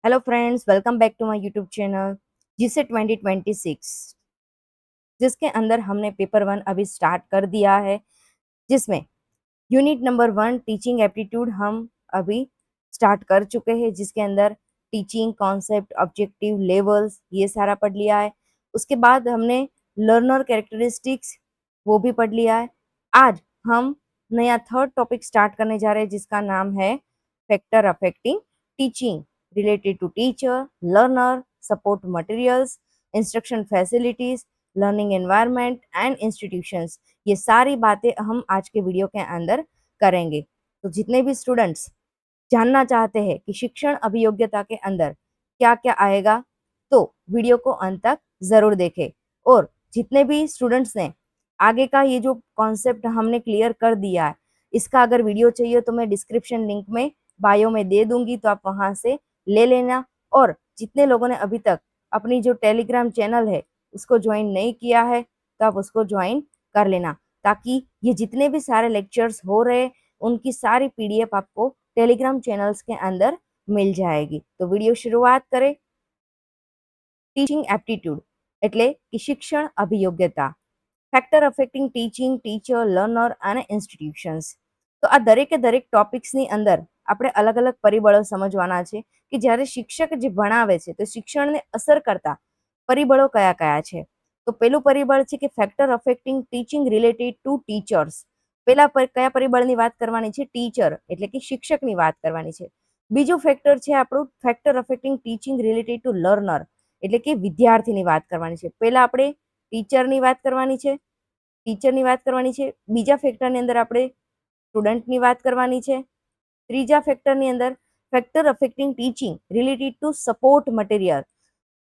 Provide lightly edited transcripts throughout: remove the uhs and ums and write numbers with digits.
Hello friends, welcome back to my YouTube channel जिसे 2026, जिसके अंदर हमने पेपर 1 अभी स्टार्ट कर दिया है, जिसमें यूनिट नंबर 1 टीचिंग एप्टीट्यूड हम अभी स्टार्ट कर चुके हैं, जिसके अंदर टीचिंग कॉन्सेप्ट, ऑब्जेक्टिव, लेवल्स ये सारा पढ़ लिया है। उसके बाद हमने लर्नर कैरेक्टरिस्टिक्स वो भी पढ़ लिया है। आज हम नया थर्ड टॉपिक स्टार्ट करने जा रहे हैं, जिसका नाम है factor affecting teaching related to teacher, learner, support materials, instruction facilities, learning environment and institutions. ये सारी बातें हम आज के वीडियो के अंदर करेंगे। तो जितने भी स्टूडेंट्स जानना चाहते हैं कि शिक्षण अभियोग्यता के अंदर क्या क्या आएगा, तो वीडियो को अंत तक जरूर देखें। और जितने भी स्टूडेंट्स ने आगे का ये जो कॉन्सेप्ट हमने क्लियर कर दिया है, इसका अगर वीडियो चाहिए तो मैं डिस्क्रिप्शन लिंक में बायो में दे दूंगी, तो आप वहां से ले लेना। और जितने लोगों ने अभी तक अपनी जो टेलीग्राम चैनल है उसको ज्वाइन नहीं किया है, तो आप उसको ज्वाइन कर लेना, ताकि ये जितने भी सारे लेक्चर्स हो रहे उनकी सारी पीडीएफ आपको टेलीग्राम चैनल्स के अंदर मिल जाएगी। तो वीडियो शुरुआत करें। टीचिंग एप्टीट्यूड એટલે કે શિક્ષણ અભિયોગ્યતા, factor affecting teaching, teacher, learner અને ઇન્સ્ટિટ્યુશન્સ। તો આ દરેકે દરેક ટોપિક્સની અંદર આપણે અલગ અલગ પરિબળો સમજવાના છે કે જ્યારે શિક્ષક જે ભણાવે છે તો શિક્ષણને અસર કરતા પરિબળો કયા કયા છે। તો પેલું પરિબળ છે કે factor affecting teaching related to teachers. પેલા કયા પરિબળની વાત કરવાની છે? ટીચર એટલે કે શિક્ષકની વાત કરવાની છે। બીજું ફેક્ટર છે આપણું factor affecting teaching related to learner એટલે કે વિદ્યાર્થીની વાત કરવાની છે। પહેલા આપણે ટીચરની વાત કરવાની છે, બીજા ફેક્ટરની અંદર આપણે સ્ટુડન્ટની વાત કરવાની છે, ત્રીજા ફેક્ટરની અંદર factor affecting teaching related to support material.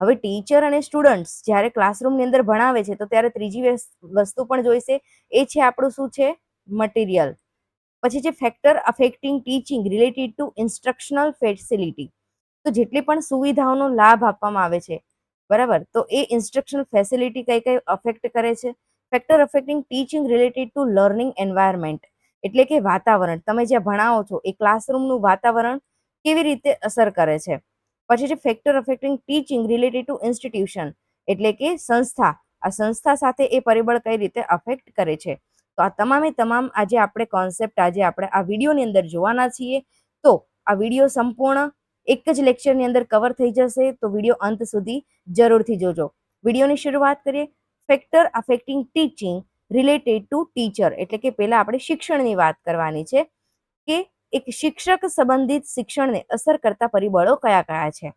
હવે ટીચર અને સ્ટુડન્ટ્સ જ્યારે ક્લાસરૂમની અંદર ભણાવે છે તો ત્યારે ત્રીજી વસ્તુ પણ જોઈશે, એ છે આપણું શું છે? મટીરિયલ। પછી છે factor affecting teaching related to instructional facility. તો જેટલી પણ સુવિધાઓનો લાભ આપવામાં આવે છે, બરાબર, તો એ ઇન્સ્ટ્રક્શનલ ફેસિલિટી કઈ કઈ અફેક્ટ કરે છે? Factor affecting teaching related to learning environment એટલે કે વાતાવરણ, તમે જ્યાં ભણાવો છો એ ક્લાસરૂમનું વાતાવરણ કેવી રીતે અસર કરે છે। પછી છે factor affecting teaching related to institution એટલે કે સંસ્થા, આ સંસ્થા સાથે એ પરિબળ કઈ રીતે અફેક્ટ કરે છે। તો આ તમામે તમામ આજે આપણે કોન્સેપ્ટ આજે આપણે આ વિડીયોની અંદર જોવાના છીએ। તો આ વિડીયો સંપૂર્ણ એક જ લેક્ચરની અંદર કવર થઈ જશે, તો વિડીયો અંત સુધી જરૂરથી જોજો। વિડીયોની શરૂઆત કરીએ। Factor affecting teaching related to teacher એટલે કે પહેલા આપણે શિક્ષણની વાત કરવાની છે કે એક શિક્ષક સંબંધિત શિક્ષણને અસર કરતા પરિબળો કયા કયા છે।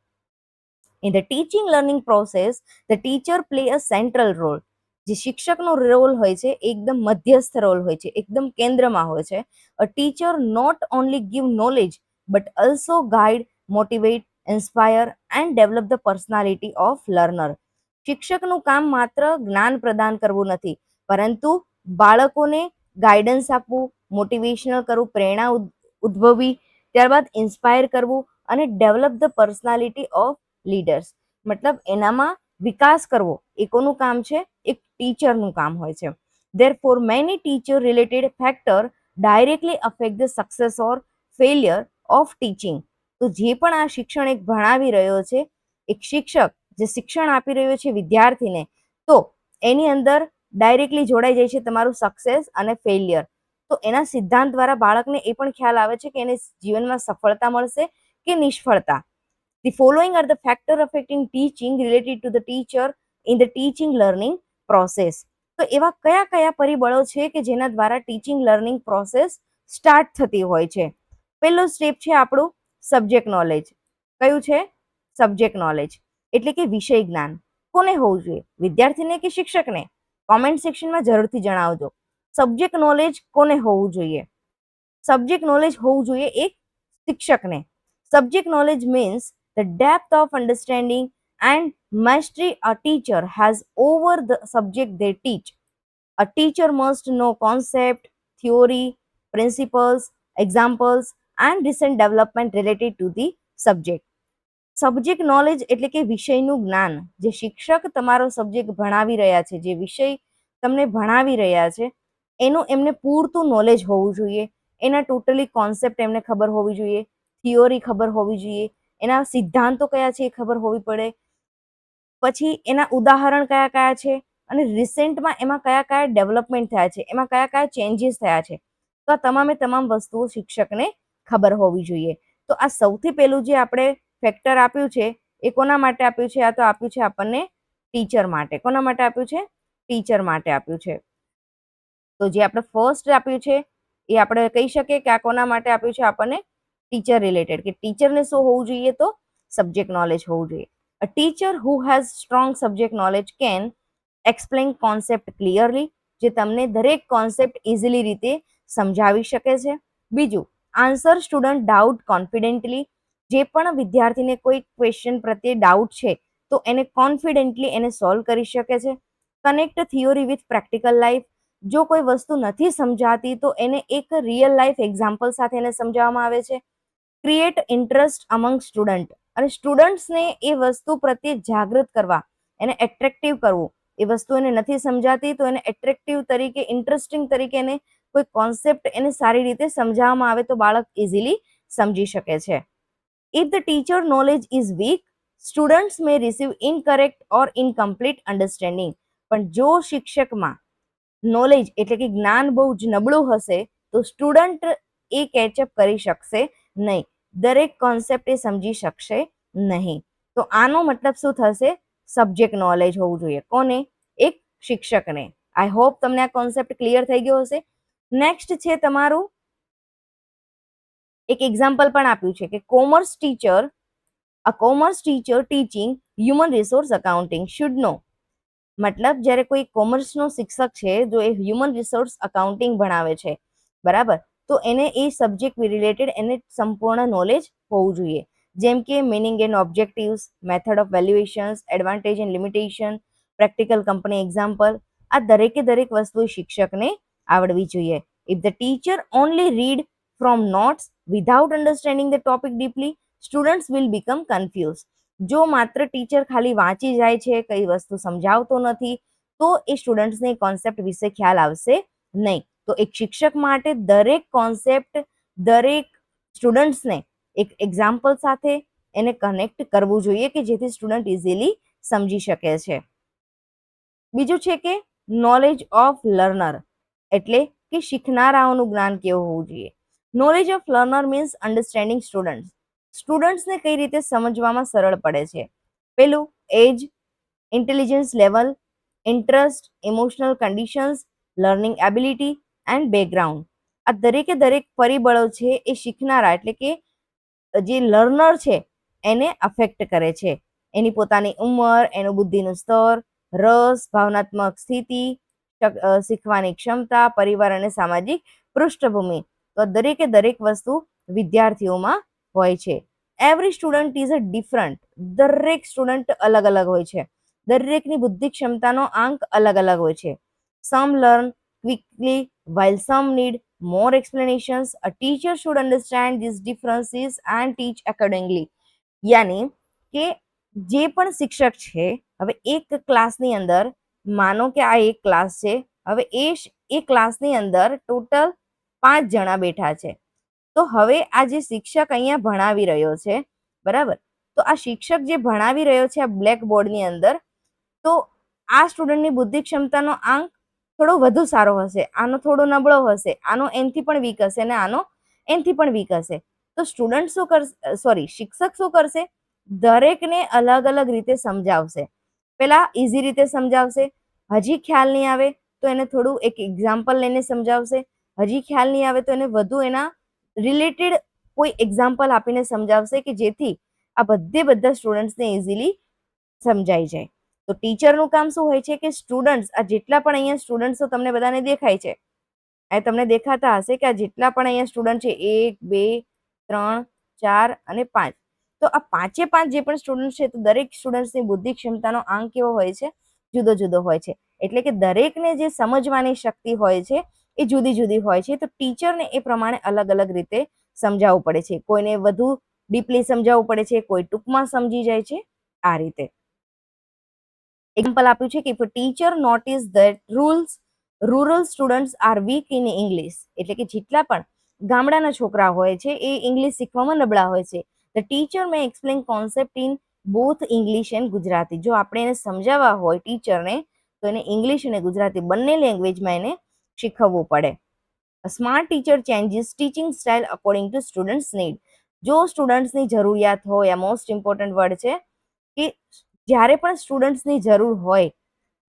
In the teaching learning process, the teacher play a central role. જે શિક્ષકનો રોલ હોય છે એકદમ મધ્યસ્થ રોલ હોય છે, એકદમ કેન્દ્રમાં હોય છે। A teacher not only give knowledge but also guide, motivate, inspire and develop the personality of learner. શિક્ષકનું કામ માત્ર જ્ઞાન પ્રદાન કરવું નથી, પરંતુ બાળકોને ગાઈડન્સ આપવું, મોટિવેશનલ કરવું, પ્રેરણા ઉદ્ભવવી, ત્યારબાદ ઇન્સ્પાયર કરવું અને develop the personality of leaders, મતલબ એનામાં વિકાસ કરવો એ કોનું કામ છે? એક ટીચરનું કામ હોય છે। Therefore, many teacher related factor directly affect the success or failure of teaching. તો જે પણ આ શિક્ષણ એક ભણાવી રહ્યો છે, એક શિક્ષક જે શિક્ષણ આપી રહ્યો છે વિદ્યાર્થીને, તો એની અંદર ડાયરેક્ટલી જોડાઈ જાય છે તમારું સક્સેસ અને ફેલિયર। તો એના સિદ્ધાંત દ્વારા બાળકને એ પણ ખ્યાલ આવે છે કે એને જીવનમાં સફળતા મળશે કે નિષ્ફળતા। The following are the factor affecting teaching related to the teacher in the teaching learning process. તો એવા કયા કયા પરિબળો છે કે જેના દ્વારા ટીચિંગ લર્નિંગ પ્રોસેસ સ્ટાર્ટ થતી હોય છે? પહેલો સ્ટેપ છે આપણું સબ્જેક્ટ નોલેજ। કયું છે? સબ્જેક્ટ નોલેજ એટલે કે વિષય જ્ઞાન। કોને હોવું જોઈએ? વિદ્યાર્થીને કે શિક્ષકને? કોમેન્ટ સેક્શનમાં જરૂરથી જણાવજો। સબ્જેક્ટ નોલેજ કોને હોવું જોઈએ? સબ્જેક્ટ નોલેજ હોવું જોઈએ એક શિક્ષકને। Subject knowledge means the depth of understanding and mastery a teacher has over the subject they teach. A teacher must know concept, theory, principles, examples and recent development related to the subject. Subject knowledge એટલે કે વિષયનું જ્ઞાન। જે શિક્ષક તમારો subject ભણાવી રહ્યા છે, જે વિષય તમને ભણાવી રહ્યા છે, એનું એમને પૂરતું નોલેજ હોવું જોઈએ। એના ટોટલી કોન્સેપ્ટ એમને ખબર હોવી જોઈએ, થિયોરી ખબર હોવી જોઈએ, એના સિદ્ધાંતો કયા છે એ ખબર હોવી પડે, પછી એના ઉદાહરણ કયા કયા છે, અને રિસેન્ટમાં એમાં કયા કયા ડેવલપમેન્ટ થયા છે, એમાં કયા કયા ચેન્જીસ થયા છે. તો આ તમામે તમામ વસ્તુઓ શિક્ષકને ખબર હોવી જોઈએ. તો આ સૌથી પહેલું જે આપણે ફેક્ટર આપ્યું છે એ કોના માટે આપ્યું છે? આ તો આપ્યું છે આપણને ટીચર માટે. કોના માટે આપ્યું છે? ટીચર માટે આપ્યું છે. તો જે આપણે ફર્સ્ટ આપ્યું છે એ આપણે કહી શકીએ કે આ કોના માટે આપ્યું છે આપણને? ટીચર રિલેટેડ, કે ટીચરને શું હોવું જોઈએ? તો સબ્જેક્ટ નોલેજ હોવું જોઈએ. A teacher who has strong subject knowledge can explain concept clearly, જે તમને દરેક કોન્સેપ્ટ ઇઝીલી રીતે સમજાવી શકે છે. બીજું, આન્સર સ્ટુડન્ટ ડાઉટ કોન્ફિડન્ટલી, જે પણ વિદ્યાર્થીને કોઈ ક્વેશ્ચન પ્રત્યે ડાઉટ છે તો એને કોન્ફિડન્ટલી એને સોલ્વ કરી શકે છે. Connect theory with practical life, જો કોઈ વસ્તુ નથી સમજાતી તો એને એક રિયલ લાઈફ એક્ઝામ્પલ સાથે એને સમજાવવામાં આવે છે. ક્રિએટ ઇન્ટરેસ્ટ અમંગ સ્ટુડન્ટ, અને સ્ટુડન્ટ્સને એ વસ્તુ પ્રત્યે જાગૃત કરવા, એને એટ્રેક્ટિવ કરવું. એ વસ્તુ એને નથી સમજાતી તો એને એટ્રેક્ટિવ તરીકે, ઇન્ટરેસ્ટિંગ તરીકે એને કોઈ કોન્સેપ્ટ એને સારી રીતે સમજાવવામાં આવે તો બાળક ઇઝીલી સમજી શકે છે. If the teacher knowledge is weak, students May receive incorrect or incomplete understanding. પણ જો શિક્ષકમાં નોલેજ એટલે કે જ્ઞાન બહુ જ નબળું હશે તો સ્ટુડન્ટ એ કેચઅપ કરી શકશે નહીં, દરેક કોન્સેપ્ટ એ સમજી શકશે નહીં. તો આનો મતલબ શું થશે? સબ્જેક્ટ નોલેજ હોવું જોઈએ. કોને? એક શિક્ષકને. આઈ હોપ તમને આ કોન્સેપ્ટ ક્લિયર થઈ ગયો હશે. નેક્સ્ટ છે તમારું એક એક્ઝામ્પલ પણ આપ્યું છે કે commerce teacher, a commerce teacher teaching human resource accounting should નો. મતલબ જ્યારે કોઈ કોમર્સનો શિક્ષક છે જો એ હ્યુમન રિસોર્સ અકાઉન્ટિંગ ભણાવે છે, બરાબર, તો એને એ સબ્જેક્ટ રિલેટેડ એને સંપૂર્ણ નોલેજ હોવું જોઈએ. જેમ કે meaning and objectives, method of valuations, advantage and limitation, practical company example, આ દરેકે દરેક વસ્તુ શિક્ષકને આવડવી જોઈએ. If the teacher only read from notes without understanding the topic deeply, students will become confuse. જો માત્ર ટીચર ખાલી વાંચી જાય છે, કઈ વસ્તુ સમજાવતો નથી, તો એ સ્ટુડન્ટ્સને કોન્સેપ્ટ વિશે ખ્યાલ આવશે નહીં. તો એક શિક્ષક માટે દરેક કોન્સેપ્ટ, દરેક સ્ટુડન્ટ્સને એક એક્ઝામ્પલ સાથે એને કનેક્ટ કરવું જોઈએ કે જેથી સ્ટુડન્ટ ઇઝીલી સમજી શકે છે. બીજું છે કે નોલેજ ઓફ લર્નર, એટલે કે શીખનારાઓનું જ્ઞાન કેવું હોવું જોઈએ. Knowledge of learner means understanding students, સ્ટુડન્ટ્સને કઈ રીતે સમજવામાં સરળ પડે છે. પેલું age, intelligence level, interest, emotional conditions, learning ability and background. આ દરેકે દરેક પરિબળો છે એ શીખનારા એટલે કે જે લર્નર છે એને અફેક્ટ કરે છે. એની પોતાની ઉંમર, એનું બુદ્ધિનું સ્તર, રસ, ભાવનાત્મક સ્થિતિ, શીખવાની ક્ષમતા, પરિવાર અને સામાજિક પૃષ્ઠભૂમિ. તો દરેકે દરેક વસ્તુ વિદ્યાર્થીઓમાં હોય છે. Every student is a different, દરેક સ્ટુડન્ટ અલગ અલગ હોય છે. દરેકની બુદ્ધિ ક્ષમતાનો આંક અલગ અલગ હોય છે. Some learn quickly while some need more explanations. A teacher should understand these differences and teach accordingly. યાની કે જે પણ શિક્ષક છે, હવે એક ક્લાસની અંદર, માનો કે આ એક ક્લાસ છે, હવે એ ક્લાસની અંદર ટોટલ 5 જણા બેઠા છે. તો હવે આ જે શિક્ષક અહીંયા ભણાવી રહ્યો છે, બરાબર, તો આ શિક્ષક જે ભણાવી રહ્યો છે આ બ્લેક બોર્ડની અંદર, તો આ સ્ટુડન્ટની બુદ્ધિ ક્ષમતાનો આંક થોડો વધુ સારો હશે, આનો થોડો નબળો હશે, આનો એનથી પણ વીક હશે અને આનો એનથી પણ વીક હશે. તો સ્ટુડન્ટ શું કરશે, સોરી, શિક્ષક શું કરશે? દરેકને અલગ અલગ રીતે સમજાવશે. પેલા ઇઝી રીતે સમજાવશે, હજી ખ્યાલ નહીં આવે તો એને થોડું એક એક્ઝામ્પલ લઈને સમજાવશે, હજી ખ્યાલ નહીં આવે તો એને વધુ એના રિલેટેડ કોઈ એક્ઝામ્પલ આપીને સમજાવશે કે જેથી આ બધા સ્ટુડન્ટ્સને ઇઝીલી સમજાઈ જાય. તો ટીચરનું કામ શું હોય છે કે સ્ટુડન્ટ્સ, આ જેટલા પણ અહીંયા સ્ટુડન્ટ્સો તમને બધાને દેખાય છે, આ તમને દેખાતા હશે કે આ જેટલા પણ અહીંયા સ્ટુડન્ટ છે 1 2 3 4 અને 5, તો આ પાંચે પાંચ જે પણ સ્ટુડન્ટ છે તો દરેક સ્ટુડન્ટ્સની બુદ્ધિ ક્ષમતાનો આંક કેવો હોય છે? જુદો જુદો હોય છે. એટલે કે દરેકને જે સમજવાની શક્તિ હોય છે એ જુદી જુદી હોય છે. તો ટીચરને એ પ્રમાણે અલગ અલગ રીતે સમજાવવું પડે છે. કોઈને વધુ ડીપલી સમજાવવું પડે છે, કોઈ ટૂંકમાં સમજી જાય છે, આ રીતે. એક્ઝામ્પલ આપ્યું છે કે if teacher notice that rural students are weak in English, એટલે કે જેટલા પણ ગામડાના છોકરા હોય છે એ ઇંગ્લિશ શીખવામાં નબળા હોય છે, the teacher May explain concept in both English and Gujarati. જો આપણે એને સમજાવવા હોય ટીચરને તો એને ઇંગ્લિશ અને ગુજરાતી બંને લેંગ્વેજમાં એને શીખવવું પડે. Smart teacher changes teaching style according to students need. જો સ્ટુડન્ટ્સની જરૂરિયાત હોય, આ મોસ્ટ ઇમ્પોર્ટન્ટ વર્ડ છે કે જ્યારે પણ સ્ટુડન્ટ્સની જરૂર હોય,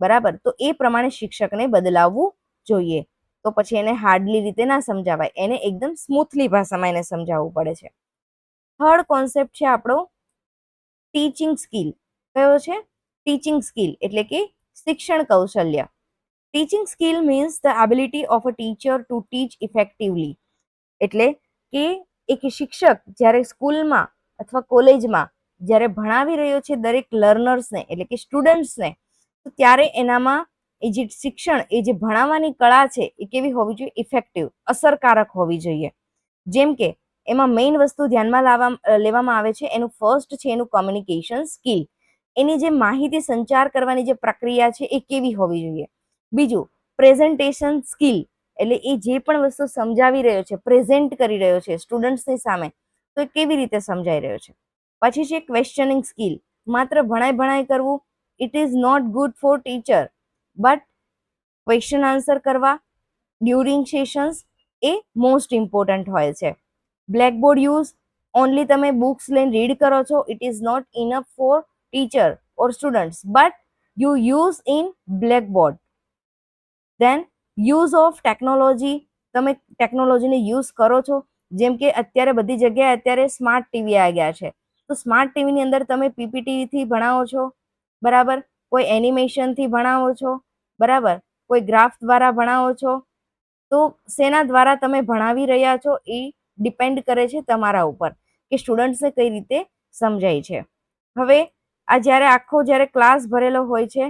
બરાબર, તો એ પ્રમાણે શિક્ષકને બદલાવવું જોઈએ. તો પછી એને હાર્ડલી રીતે ના સમજાવાય, એને એકદમ સ્મૂથલી ભાષામાં એને સમજાવવું પડે છે. થર્ડ કોન્સેપ્ટ છે આપણો ટીચિંગ સ્કિલ. કયો છે? ટીચિંગ સ્કિલ એટલે કે શિક્ષણ કૌશલ્ય. Teaching skill means the ability of a teacher to teach effectively. એટલે કે એક શિક્ષક જ્યારે સ્કૂલમાં અથવા કોલેજમાં જ્યારે ભણાવી રહ્યો છે દરેક લર્નર્સને એટલે કે સ્ટુડન્ટ્સને, તો ત્યારે એનામાં એ જે શિક્ષણ, એ જે ભણાવવાની કળા છે એ કેવી હોવી જોઈએ? ઇફેક્ટિવ, અસરકારક હોવી જોઈએ. જેમ કે એમાં મેઇન વસ્તુ ધ્યાનમાં લેવામાં આવે છે, એનું ફર્સ્ટ છે એનું કોમ્યુનિકેશન સ્કિલ. એની જે માહિતી સંચાર કરવાની જે પ્રક્રિયા છે એ કેવી હોવી જોઈએ. બીજું પ્રેઝન્ટેશન સ્કિલ, એટલે એ જે પણ વસ્તુ સમજાવી રહ્યો છે, પ્રેઝન્ટ કરી રહ્યો છે સ્ટુડન્ટ્સની સામે, તો એ કેવી રીતે સમજાઈ રહ્યો છે. પછી છે ક્વેશ્ચનિંગ સ્કિલ. માત્ર ભણાઈ કરવું it is not good for teacher, but question answer કરવા ડ્યુરિંગ સેશન્સ એ મોસ્ટ ઇમ્પોર્ટન્ટ હોય છે. બ્લેકબોર્ડ યુઝ, ઓનલી તમે બુક્સ લઈને રીડ કરો છો, it is not enough for teacher or students, but you use in blackboard. Then use of technology, તમે ટેકનોલોજીને યુઝ કરો છો. જેમ કે અત્યારે બધી જગ્યાએ અત્યારે સ્માર્ટ ટીવી આવી ગયા છે, તો સ્માર્ટ ટીવીની અંદર તમે પીપીટીથી ભણાવો છો, બરાબર, કોઈ એનિમેશનથી ભણાવો છો, બરાબર, કોઈ ગ્રાફ દ્વારા ભણાવો છો. તો શેના દ્વારા તમે ભણાવી રહ્યા છો એ ડિપેન્ડ કરે છે તમારા ઉપર કે સ્ટુડન્ટ્સને કઈ રીતે સમજાય છે. હવે આ જ્યારે આખો જ્યારે ક્લાસ ભરેલો હોય છે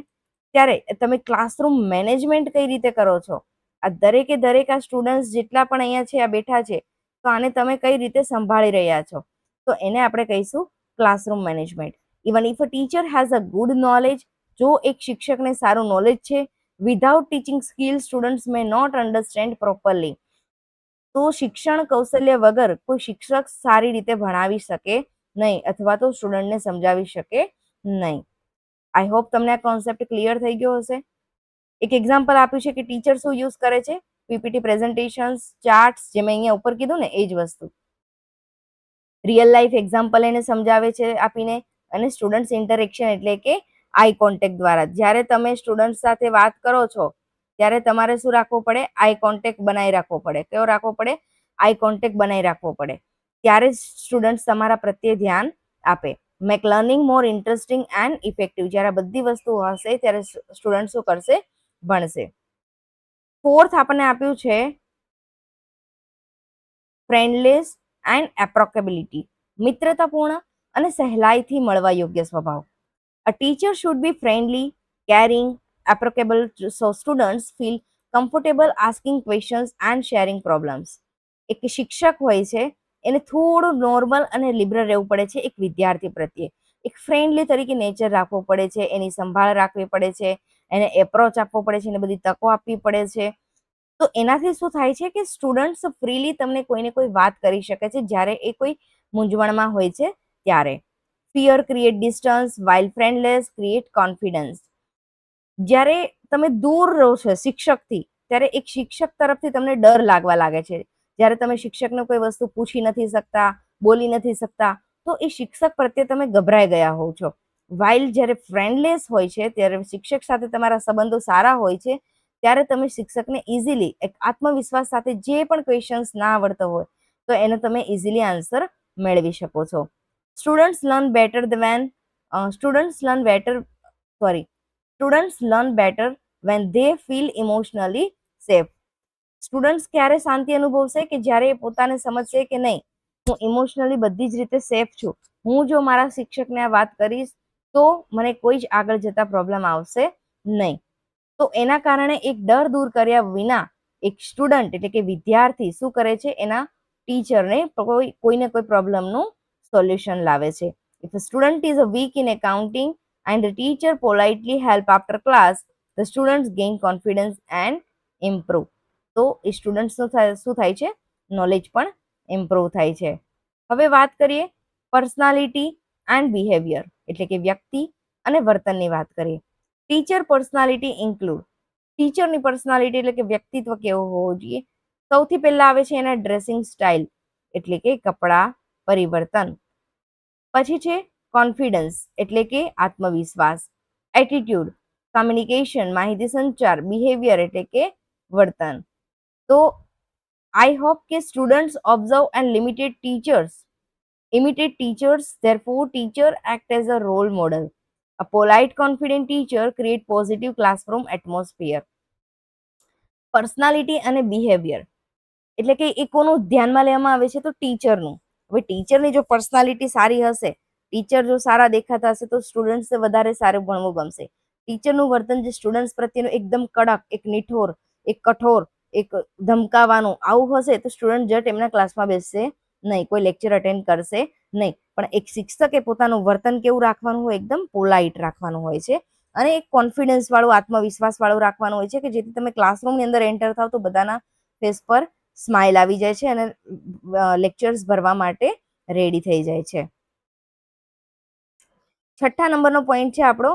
ત્યારે તમે ક્લાસરૂમ મેનેજમેન્ટ કઈ રીતે કરો છો? આ દરેકે દરેક આ સ્ટુડન્ટ્સ જેટલા પણ અહીંયા છે, આ બેઠા છે, તો આને તમે કઈ રીતે સંભાળી રહ્યા છો? તો એને આપણે કહીશું classroom management. Even if a teacher has a good knowledge, જો એક શિક્ષકને સારું નોલેજ છે, without teaching skill students may not understand properly. તો શિક્ષણ કૌશલ્ય વગર કોઈ શિક્ષક સારી રીતે ભણાવી શકે નહીં અથવા તો સ્ટુડન્ટને સમજાવી શકે નહીં. આઈ હોપ તમને આ કોન્સેપ્ટ ક્લિયર થઈ ગયો હશે. એક એક્ઝામ્પલ આપ્યું છે કે ટીચર શું યુઝ કરે છે? પીપીટી પ્રેઝન્ટેશન્સ, ચાર્ટ્સ, જે મેં અહીંયા ઉપર કીધું ને એ જ વસ્તુ. રિયલ લાઈફ એક્ઝામ્પલ એને સમજાવે છે આપીને. અને સ્ટુડન્ટ્સ ઇન્ટરેક્શન એટલે કે આઈ કોન્ટેક્ટ દ્વારા. જ્યારે તમે સ્ટુડન્ટ સાથે વાત કરો છો ત્યારે તમારે શું રાખવું પડે? આઈ કોન્ટેક્ટ બનાવી રાખવો પડે. કયો રાખવો પડે? આઈ કોન્ટેક્ટ બનાવી રાખવો પડે. ત્યારે જ સ્ટુડન્ટ્સ તમારા પ્રત્યે ધ્યાન આપે. Make learning more interesting and effective. જ્યારે બધી વસ્તુ હશે ત્યારે સ્ટુડન્ટ શું કરશે? ભણશે. ફોર્થ આપણને આપ્યું છે ફ્રેન્ડલીનેસ એન્ડ એપ્રોકેબિલિટી. મિત્રતાપૂર્ણ અને સહેલાઈથી મળવા યોગ્ય સ્વભાવ. A teacher should be friendly, caring, approachable so students feel comfortable asking questions and sharing problems. એક શિક્ષક હોય છે એને થોડું નોર્મલ અને લિબરલ રહેવું પડે છે એક વિદ્યાર્થી પ્રત્યે. એક ફ્રેન્ડલી તરીકે નેચર રાખવો પડે છે, એની સંભાળ રાખવી પડે છે, એને એપ્રોચ આપવો પડે છે, એને બધી તકો આપવી પડે છે. તો એનાથી શું થાય છે કે સ્ટુડન્ટ્સ ફ્રીલી તમને કોઈને કોઈ વાત કરી શકે છે જ્યારે એ કોઈ મૂંઝવણમાં હોય છે ત્યારે. Fear create distance while friendliness create confidence. જ્યારે તમે દૂર રહો છો શિક્ષકથી ત્યારે એક શિક્ષક તરફથી તમને ડર લાગવા લાગે છે. જ્યારે તમે શિક્ષકને કોઈ વસ્તુ પૂછી નથી શકતા, બોલી નથી શકતા, તો એ શિક્ષક પ્રત્યે તમે ગભરાઈ ગયા હોવ છો. વાઇલ જ્યારે ફ્રેન્ડલેસ હોય છે, ત્યારે શિક્ષક સાથે તમારા સંબંધો સારા હોય છે, ત્યારે તમે શિક્ષકને ઇઝીલી એક આત્મવિશ્વાસ સાથે જે પણ ક્વેશ્ચન્સ ના આવડતો હોય તો એનો તમે ઇઝીલી આન્સર મેળવી શકો છો. Students learn better when students learn better sorry students learn better when they feel emotionally safe. Students ક્યારે શાંતિ અનુભવશે? કે જ્યારે એ પોતાને સમજશે કે નહીં, હું ઇમોશનલી બધી જ રીતે સેફ છું, હું જો મારા શિક્ષકને આ વાત કરીશ તો મને કોઈ જ આગળ જતા પ્રોબ્લેમ આવશે નહીં. તો એના કારણે એક ડર દૂર કર્યા વિના એક સ્ટુડન્ટ એટલે કે વિદ્યાર્થી શું કરે છે? એના ટીચરને કોઈને કોઈ પ્રોબ્લેમનું સોલ્યુશન લાવે છે. If a student is a weak in accounting and the teacher politely help after class, the students gain confidence and improve. તો એ સ્ટુડન્ટ શું થાય છે? નોલેજ પણ ઇમ્પ્રુવ થાય છે. હવે વાત કરીએ પર્સનાલિટી એન્ડ બિહેવિયર એટલે કે વ્યક્તિ અને વર્તનની વાત કરીએ. ટીચર પર્સનાલિટી ઇન્ક્લુડ, ટીચરની પર્સનાલિટી એટલે કે વ્યક્તિત્વ કેવું હોવું જોઈએ. સૌથી પહેલા આવે છે એના ડ્રેસિંગ સ્ટાઇલ એટલે કે કપડા પરિવર્તન. પછી છે કોન્ફિડન્સ એટલે કે આત્મવિશ્વાસ, એટીટ્યુડ કમ્યુનિકેશન માહિતી સંચાર, બિહેવિયર એટલે કે વર્તન. તો આઈ હોપ કે students observe and limited teachers imitate teachers, therefore teacher act as a role model. A polite confident teacher create positive classroom atmosphere. Personality અને બિહેવિયર એટલે કે એ કોનું ધ્યાનમાં લેવામાં આવે છે તો ટીચરનું. હવે ટીચરની જો પર્સનાલિટી સારી હશે, ટીચર જો સારા દેખાતા હશે તો સ્ટુડન્ટ્સને વધારે સારું ભણવું ગમશે. ટીચરનું વર્તન જે સ્ટુડન્ટ્સ પ્રત્યેનું એકદમ કડક, એક નિઠોર, એક કઠોર, એક ધમકાવાનું આવું હશે તો સ્ટુડન્ટ જટ એમના ક્લાસમાં બેસશે નહીં, કોઈ લેક્ચર અટેન્ડ કરશે નહીં. પણ એક શિક્ષકે પોતાનું વર્તન કેવું રાખવાનું હોય, એકદમ પોલાઇટ રાખવાનું હોય છે અને એક કોન્ફિડન્સ વાળું, આત્મવિશ્વાસ વાળું રાખવાનું હોય છે કે જેથી તમે ક્લાસરૂમની અંદર એન્ટર થાવ તો બધાના ફેસ પર સ્માઇલ આવી જાય છે અને લેક્ચર્સ ભરવા માટે રેડી થઈ જાય છે. 6થા નંબરનો પોઈન્ટ છે આપણો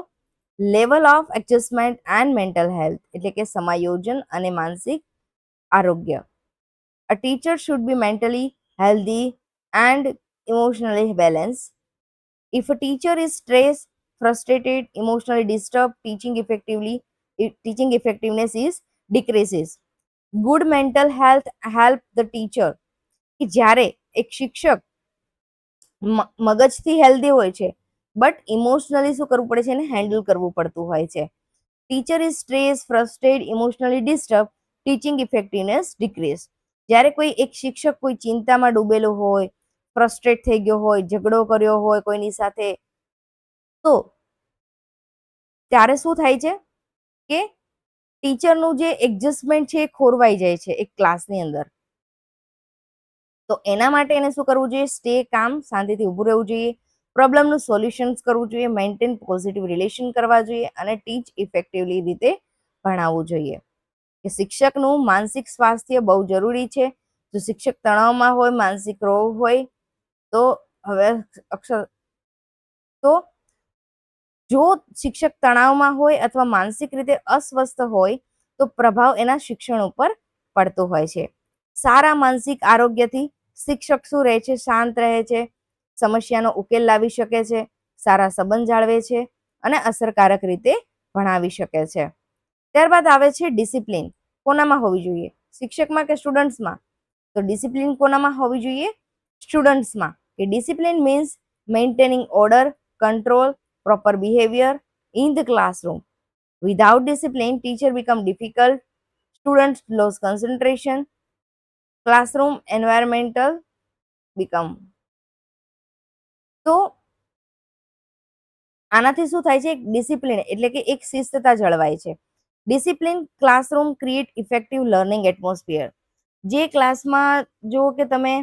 level of adjustment and mental health એટલે કે સમાયોજન અને માનસિક આરોગ્ય. A teacher should be mentally healthy and emotionally balanced. If a teacher is stressed, frustrated, emotionally disturbed, teaching effectiveness is decreases. Good mental health help the teacher. કે જ્યારે એક શિક્ષક મગજથી healthy હોય છે બટ ઇમોશનલી શું કરવું પડે છે એને હેન્ડલ કરવું પડતું હોય છે. Teacher is stress, frustrate, emotionally disturb, teaching effectiveness decrease. જ્યારે કોઈ એક શિક્ષક કોઈ ચિંતામાં ડૂબેલો હોય, ફ્રસ્ટ્રેટ થઈ ગયો હોય, ઝઘડો કર્યો હોય કોઈની સાથે, તો ત્યારે શું થાય છે કે ટીચરનું જે એડજસ્ટમેન્ટ છે એ ખોરવાઈ જાય છે એક ક્લાસની અંદર. તો એના માટે એને શું કરવું જોઈએ? સ્ટે કામ, શાંતિથી ઊભું રહેવું જોઈએ, પ્રોબ્લેમનું સોલ્યુશન કરવું જોઈએ, મેન્ટેન પોઝિટિવ રિલેશન કરવા જોઈએ અને ટીચ ઇફેક્ટિવલી રીતે ભણાવવું જોઈએ. કે શિક્ષકનું માનસિક સ્વાસ્થ્ય બહુ જરૂરી છે. જો શિક્ષક તણાવમાં હોય, માનસિક રોગ હોય તો જો શિક્ષક તણાવમાં હોય અથવા માનસિક રીતે અસ્વસ્થ હોય તો પ્રભાવ એના શિક્ષણ ઉપર પડતો હોય છે. સારા માનસિક આરોગ્યથી શિક્ષક શું રહે છે? શાંત રહે છે, સમસ્યાનો ઉકેલ લાવી શકે છે, સારા સંબંધ જાળવે છે અને અસરકારક રીતે ભણાવી શકે છે. ત્યારબાદ આવે છે ડિસિપ્લિન. કોનામાં હોવી જોઈએ? શિક્ષકમાં કે સ્ટુડન્ટ્સમાં? તો ડિસિપ્લિન કોનામાં હોવી જોઈએ? સ્ટુડન્ટ્સમાં. કે discipline means maintaining order, control, proper behavior in the classroom. Without discipline, teacher become difficult, students lose concentration, classroom environmental become. તો આનાથી શું થાય છે? ડિસિપ્લિન એટલે કે એક શિસ્તતા જળવાય છે. Discipline classroom create effective learning atmosphere. જે ક્લાસમાં જો કે તમે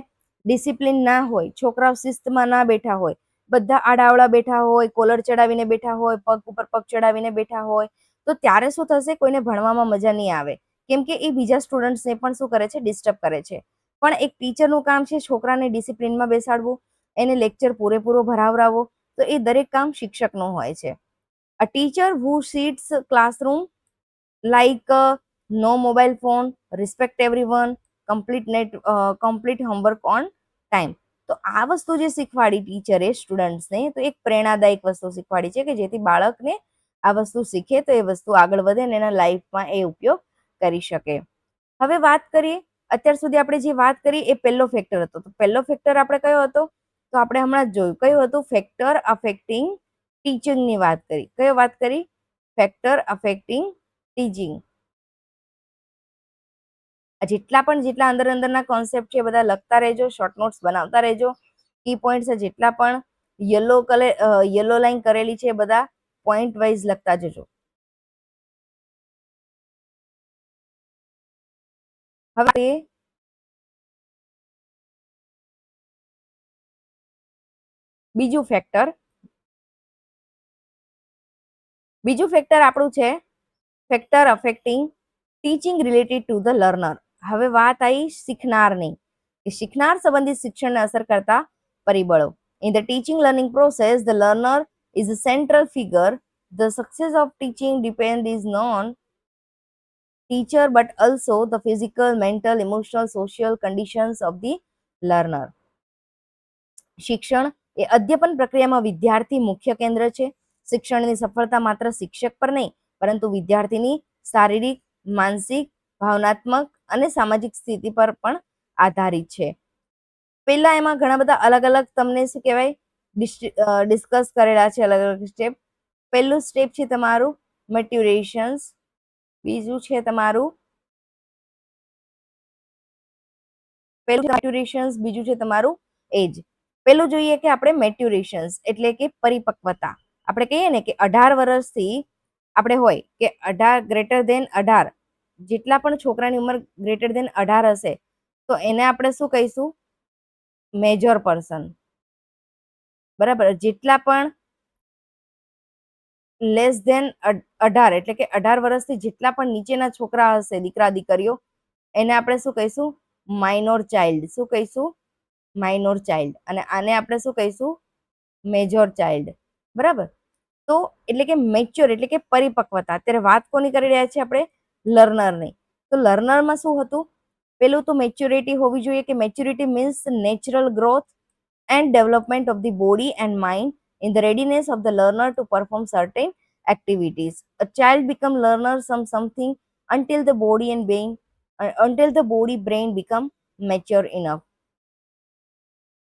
ડિસિપ્લિન ના હોય, છોકરાઓ શિસ્તમાં ના બેઠા હોય, બધા આડાવડા બેઠા હોય, કોલર ચડાવીને બેઠા હોય, પગ ઉપર પગ ચડાવીને બેઠા હોય, તો ત્યારે શું થશે? કોઈને ભણવામાં મજા નહીં આવે, કેમ કે એ બીજા સ્ટુડન્ટ્સને પણ શું કરે છે? ડિસ્ટર્બ કરે છે. પણ એક ટીચરનું કામ છે છોકરાને ડિસિપ્લિનમાં બેસાડવું, એને લેક્ચર પૂરેપૂરો ભરાવરાવો, તો એ દરેક કામ શિક્ષકનું હોય છે. A teacher who sits classroom like no mobile phone, respect everyone, complete homework on time. તો આ વસ્તુ જે શીખવાડી ટીચરે સ્ટુડન્ટ્સને, તો એક પ્રેરણાદાયક વસ્તુ શીખવાડી છે કે જેથી બાળકને આ વસ્તુ શીખે તો એ વસ્તુ આગળ વધે અને એના લાઈફમાં એ ઉપયોગ કરી શકે. હવે વાત કરીએ, અત્યાર સુધી આપણે જે વાત કરી એ પહેલો ફેક્ટર હતો. તો પહેલો ફેક્ટર આપણે કયો હતો? તો આપણે હમણાં જ જોયું. કયું હતું? ફેક્ટર અફેક્ટિંગ ટીચિંગની વાત કરી. કયો વાત કરી? Factor affecting teaching. જેટલા અંદરના કોન્સેપ્ટ છે બધા લખતા રહેજો, શોર્ટ નોટ્સ બનાવતા રહેજો. કી પોઈન્ટ્સ જેટલા પણ યલો લાઈન કરેલી છે બધા પોઈન્ટ વાઇઝ લખતા જજો. હવે બીજું ફેક્ટર આપણું છે factor affecting teaching related to the learner. હવે વાત આવી શીખનારની, કે શીખનાર સંબંધિત શિક્ષણને અસર કરતા પરિબળો. In the teaching learning process, the learner is a central figure. The success of teaching depends is non teacher but also the physical, mental, emotional, social conditions of the learner. શિક્ષણ એ અધ્યાપન પ્રક્રિયામાં વિદ્યાર્થી મુખ્ય કેન્દ્ર છે. શિક્ષણની સફળતા માત્ર શિક્ષક પર નહીં પરંતુ વિદ્યાર્થીની શારીરિક, માનસિક, ભાવનાત્મક અને સામાજિક સ્થિતિ પર પણ આધારિત છે. પહેલા એમાં ઘણા બધા અલગ અલગ તમને શું કહેવાય ડિસ્કસ કરેલા છે, અલગ અલગ સ્ટેપ. પહેલું સ્ટેપ છે તમારું મેચ્યુરેશન્સ, બીજું છે તમારું બીજું છે તમારું એજ. પેલું જોઈએ કે આપણે મેચ્યુરેશન્સ એટલે કે પરિપક્વતા. આપણે કહીએ ને કે 18 વર્ષથી આપણે હોય કે 18 ગ્રેટર ધેન 18, જેટલા પણ છોકરાની ઉંમર ગ્રેટર ધેન 18 હશે તો એને આપણે શું કહીશું? Major person. બરાબર. જેટલા પણ લેસ ધેન 18 એટલે કે 18 વર્ષથી જેટલા પણ નીચેના છોકરા હશે, દીકરા દીકરીઓ, એને આપણે શું કહીશું? Minor child. શું કહીશું? Minor child. અને આને આપણે શું કહીશું? Major child. બરાબર. તો એટલે કે મેચ્યોર એટલે કે પરિપક્વતા. અત્યારે વાત કોની કરી રહ્યા છીએ આપણે? લર્નરની. તો લર્નરમાં શું હતું? પેલું તો મેચ્યોરિટી હોવી જોઈએ કે maturity means natural growth and development of the body and mind in the readiness of the learner to perform certain activities. A child become learner something until the body and brain become mature enough.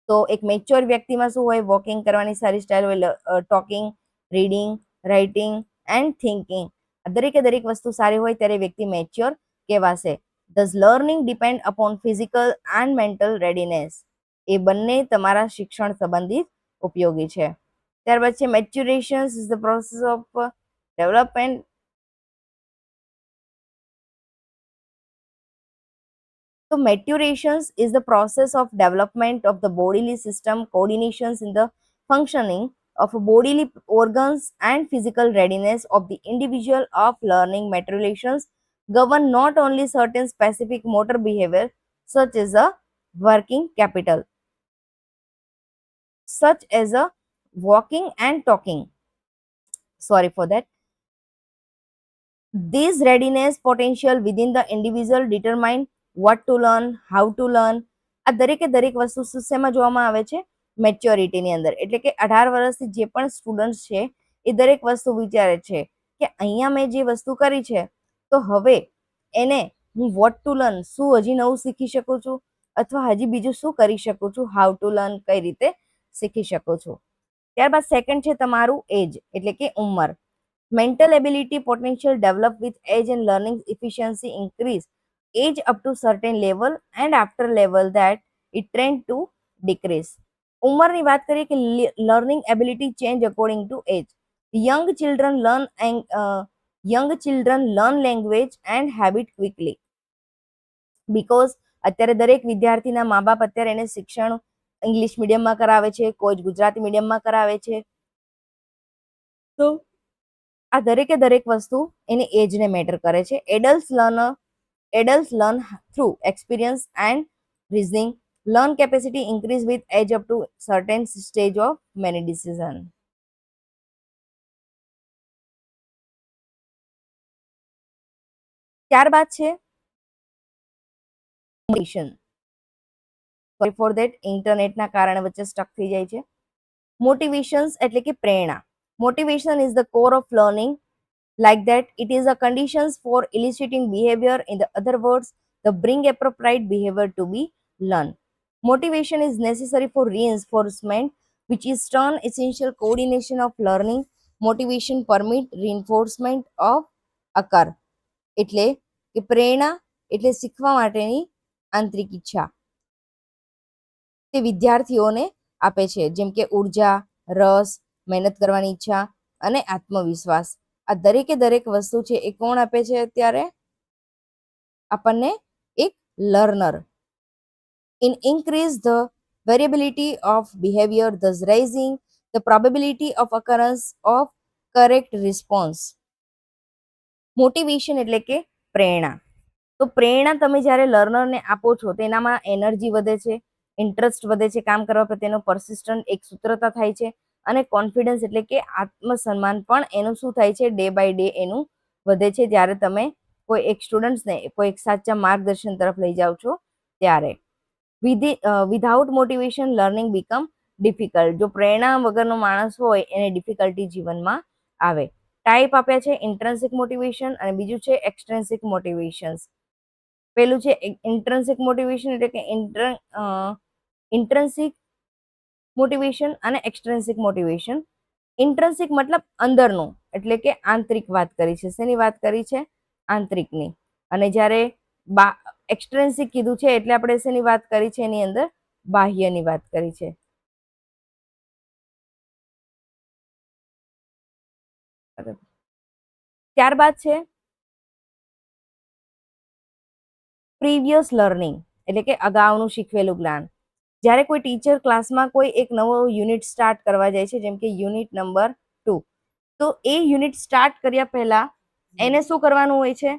તો એક mature વ્યક્તિમાં શું હોય? Walking કરવાની સારી style હોય, talking, reading, writing and thinking, દરેકે દરેક વસ્તુ સારી હોય ત્યારે વ્યક્તિ મેચ્યોર કહેવાશે. Thus learning depend upon physical and mental readiness. એ બંને તમારા શિક્ષણ સંબંધિત ઉપયોગી છે. ત્યારબાદ છે maturation is the process of development. So maturations is the process of development of the bodily system, coordinations in the functioning of bodily organs and physical readiness of the individual of learning. Maturations govern not only certain specific motor behavior such as a working capital, such as a walking and talking. Sorry for that. This readiness potential within the individual determine what to learn, how to learn. આ દરેકે દરેક વસ્તુ શેમાં જોવામાં આવે છે? મેચ્યોરિટીની અંદર. એટલે કે 18 વર્ષથી જે પણ સ્ટુડન્ટ છે એ દરેક વસ્તુ વિચારે છે કે અહીંયા મેં જે વસ્તુ કરી છે તો હવે એને હું વોટ ટુ લર્ન, શું હજી નવું શીખી શકું છું અથવા હજી બીજું શું કરી શકું છું, હાઉ ટુ લર્ન, કઈ રીતે શીખી શકું છું. ત્યારબાદ સેકન્ડ છે તમારું એજ એટલે કે ઉંમર. Mental ability potential develop with age and learning efficiency increase. Age up to certain level and after level that it trend to decrease. ઉંમરની વાત કરીએ કે learning ability change according to age. Young children learn language and habit quickly. Because અત્યારે દરેક વિદ્યાર્થીના મા બાપ અત્યારે એને શિક્ષણ ઇંગ્લિશ મીડિયમમાં કરાવે છે, કોઈ જ ગુજરાતી મીડિયમમાં કરાવે છે. તો આ દરેકે દરેક વસ્તુ એની એજને મેટર કરે છે. Adults learn through experience and reasoning. Learn capacity increase with age up to certain stage of many decision. ત્યારબાદ છે મોટિવેશન. સોરી ફોર ધેટ, ઇન્ટરનેટના કારણે વચ્ચે સ્ટક થઈ જાય છે. મોટિવેશન્સ એટલે કે પ્રેરણા. Motivation is the core of learning. Like that, it is a conditions for eliciting behavior. In the other words, the bring appropriate behavior to be learned. Motivation is necessary for reinforcement, which is turn essential coordination of learning. Motivation permit reinforcement of occur. એટલે કે પ્રેરણા એટલે શીખવા માટેની આંતરિક ઈચ્છા તે વિદ્યાર્થીઓને આપે છે, જેમ કે ઉર્જા, રસ, મહેનત કરવાની ઈચ્છા અને આત્મવિશ્વાસ. આ દરેકે દરેક વસ્તુ છે એ કોણ આપે છે? અત્યારે આપણને એક learner. In increase the variability of behaviour, thus raising the probability of occurrence of correct response. Motivation એટલે કે પ્રેરણા. તો પ્રેરણા તમે જ્યારે લર્નરને આપો છો તેનામાં એનર્જી વધે છે, ઇન્ટરેસ્ટ વધે છે કામ કરવા પ્રત્યેનો, પરસિસ્ટન્ટ એક સૂત્રતા થાય છે, અને કોન્ફિડન્સ એટલે કે આત્મસન્માન પણ એનું શું થાય છે, ડે બાય ડે એનું વધે છે જ્યારે તમે કોઈ એક સ્ટુડન્ટ્સને કોઈ એક સાચા માર્ગદર્શન તરફ લઈ જાઓ છો ત્યારે. Without motivation learning become difficult. જો પ્રેરણા વગરનો માણસ હોય એને ડિફિકલ્ટી જીવનમાં આવે. ટાઈપ આપ્યા છે ઇન્ટ્રન્સિક મોટિવેશન અને બીજું છે એક્સટ્રિન્સિક મોટિવેશન. પેલું છે ઇન્ટ્રન્સિક મોટિવેશન એટલે કે ઇન્ટ્રન્સિક મોટિવેશન અને એક્સટ્રિન્સિક મોટિવેશન. ઇન્ટ્રન્સિક મતલબ અંદરનું, એટલે કે આંતરિક વાત કરી છે. શેની વાત કરી છે? આંતરિકની. અને જ્યારે એક્સટ્રિન્સિક કીધું છે એટલે આપણે શેની વાત કરી છે? એની અંદર બાહ્યની વાત કરી છે. ત્યારબાદ છે પ્રીવિયસ લર્નિંગ એટલે કે અગાઉનું શીખવેલું જ્ઞાન. જ્યારે કોઈ ટીચર ક્લાસમાં કોઈ એક નવો યુનિટ સ્ટાર્ટ કરવા જાય છે, જેમ કે યુનિટ નંબર 2, તો એ યુનિટ સ્ટાર્ટ કર્યા પહેલા એને શું કરવાનું હોય છે?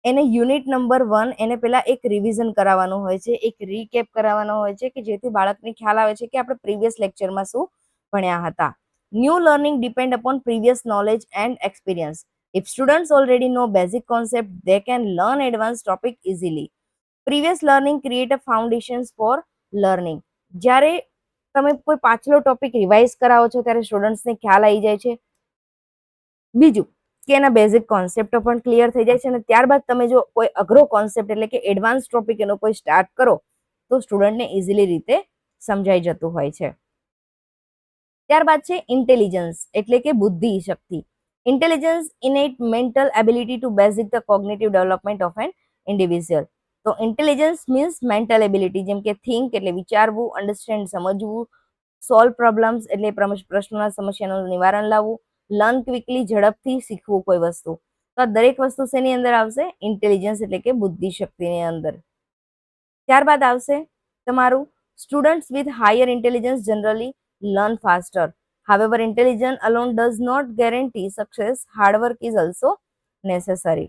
એને યુનિટ નંબર 1 એને પહેલા એક રિવિઝન કરાવવાનું હોય છે, એક રીકેપ કરાવવાનો હોય છે, કે જેથી બાળકને ખ્યાલ આવે છે કે આપણે પ્રીવિયસ લેક્ચરમાં શું ભણ્યા હતા. New learning depend upon previous knowledge and experience. If students already know basic concept, they can learn advanced topic easily. Previous learning create a foundations for learning. જ્યારે તમે કોઈ પાછલો ટોપિક રિવાઇઝ કરાવો છો ત્યારે સ્ટુડન્ટ્સને ખ્યાલ આવી જાય છે. બીજું કે એના બેઝિક કોન્સેપ્ટો પણ ક્લિયર થઈ જાય છે, અને ત્યારબાદ તમે જો કોઈ અઘરો કોન્સેપ્ટ એટલે કે એડવાન્સ ટોપિક એનો કોઈ સ્ટાર્ટ કરો તો સ્ટુડન્ટને ઇઝીલી રીતે સમજાઈ જતું હોય છે. ત્યારબાદ છે ઇન્ટેલિજન્સ એટલે કે બુદ્ધિ શક્તિ. Intelligence innate mental ability to basic the cognitive development of an individual. તો ઇન્ટેલિજન્સ મીન્સ મેન્ટલ એબિલિટી, જેમ કે થિંક એટલે વિચારવું, અન્ડરસ્ટેન્ડ સમજવું, સોલ્વ પ્રોબ્લેમ્સ એટલે પ્રશ્નોના સમસ્યાનું નિવારણ લાવવું, લર્ન ક્વિકલી ઝડપથી શીખવું કોઈ વસ્તુ. તો આ દરેક વસ્તુ શેની અંદર આવશે? ઇન્ટેલિજન્સ એટલે કે બુદ્ધિ શક્તિની અંદર. ત્યારબાદ આવશે તમારું students with higher intelligence generally learn faster. However, intelligence alone does not guarantee success. Hard work is also necessary.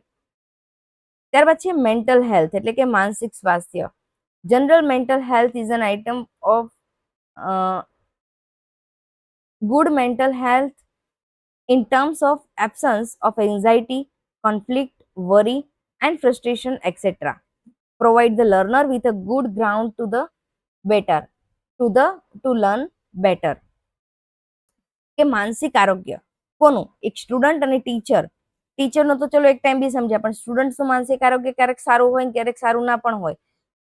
ત્યારબાદ છે મેન્ટલ હેલ્થ એટલે કે માનસિક સ્વાસ્થ્ય. General mental health is an item of good mental health in terms of absence of anxiety, conflict, worry, and frustration, etc. Provide the learner with a good ground to learn better. કે માનસિક આરોગ્ય કોનું? એક student અને teacher. ટીચરનો તો ચલો એક time બી સમજ્યા, પણ સ્ટુડન્ટનું માનસિક આરોગ્ય ક્યારેક સારું હોય ને ક્યારેક સારું ના પણ હોય.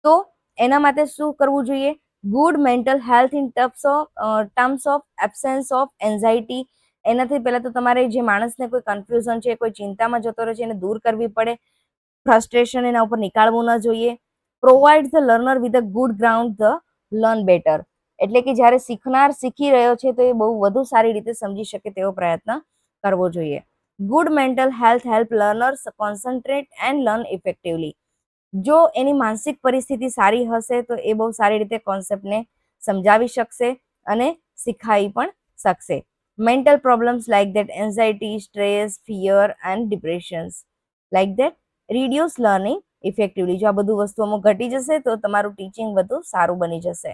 તો એના માટે શું કરવું જોઈએ? Good mental health in terms of absence of anxiety. એનાથી પહેલા તો તમારે જે માણસને કોઈ કન્ફ્યુઝન છે, કોઈ ચિંતામાં જતો રહે છે, એને દૂર કરવી પડે. ફ્રસ્ટ્રેશન એના ઉપર નીકાળવું ન જોઈએ. Provide the learner with a good ground the learn better. એટલે કે જ્યારે શીખનાર શીખી રહ્યો છે તો એ બહુ વધુ સારી રીતે સમજી શકે તેવો પ્રયત્ન કરવો જોઈએ. Good mental health help learners concentrate and learn effectively. જો એની માનસિક પરિસ્થિતિ સારી હશે તો એ બહુ સારી રીતે કોન્સેપ્ટને સમજાવી શકશે અને શીખાવી પણ શકશે. Mental problems like that anxiety, stress, fear and depressions like that reduce learning effectively. જો આ બધું વસ્તુઓમાં ઘટી જશે તો તમારું ટીચિંગ વધુ સારું બની જશે.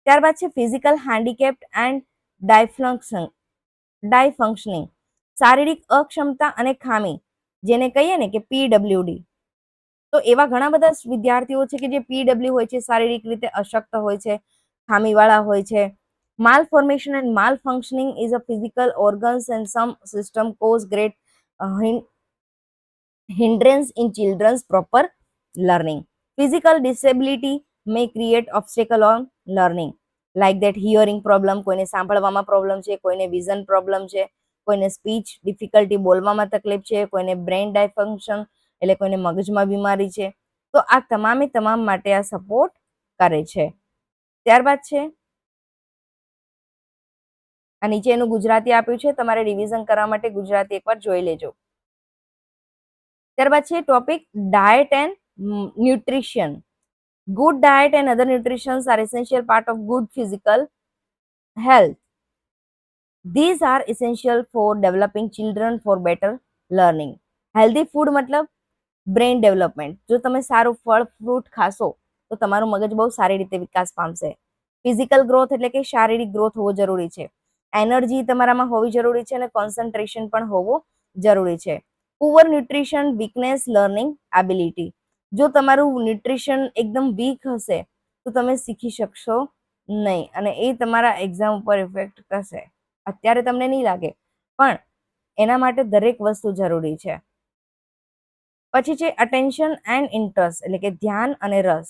ત્યારબાદ છે ફિઝિકલ હેન્ડીકેપ્ડ એન્ડ ડાયફંક્શનિંગ. શારીરિક અક્ષમતા અને ખામી, જેને કહીએ ને કે પીડબ્લ્યુડી. તો એવા ઘણા બધા વિદ્યાર્થીઓ છે કે જે પીડબ્લ્યુ હોય છે, શારીરિક રીતે અશક્ત હોય છે, ખામીવાળા હોય છે. malformation and malfunctioning is a physical organs and some system cause great hindrance in children's proper learning. Physical disability may create obstacle on learning like that hearing problem, કોઈને સાંભળવામાં પ્રોબ્લેમ છે, કોઈને વિઝન પ્રોબ્લેમ છે, કોઈને speech difficulty બોલવામાં તકલીફ છે, કોઈને બ્રેઇન ડાયફંક્શન એટલે કોઈને મગજમાં બીમારી છે. તો આ તમામે તમામ માટે આ સપોર્ટ કરે છે. ત્યારબાદ છે આ નીચે એનું ગુજરાતી આપ્યું છે, તમારે રિવિઝન કરવા માટે ગુજરાતી એકવાર જોઈ લેજો. ત્યારબાદ છે topic diet and nutrition. Good diet and other nutrition are essential part of good physical health. These are essential for developing children for better learning. Healthy food મતલબ બ્રેઇન ડેવલપમેન્ટ. જો તમે સારું ફળ ફ્રૂટ ખાશો તો તમારું મગજ બહુ સારી રીતે વિકાસ પામશે. ફિઝિકલ ગ્રોથ એટલે કે શારીરિક ગ્રોથ હોવો જરૂરી છે. એનર્જી તમારામાં હોવી જરૂરી છે અને કોન્સન્ટ્રેશન પણ હોવું જરૂરી છે. Poor nutrition, weakness, learning ability. જો તમારું ન્યુટ્રિશન એકદમ વીક હશે તો તમે શીખી શકશો નહીં અને એ તમારા એક્ઝામ ઉપર ઇફેક્ટ કરશે. અત્યારે તમને નહીં લાગે, પણ એના માટે દરેક વસ્તુ જરૂરી છે. પછી છે અટેન્શન એન્ડ ઇન્ટરેસ્ટ એટલે કે ધ્યાન અને રસ.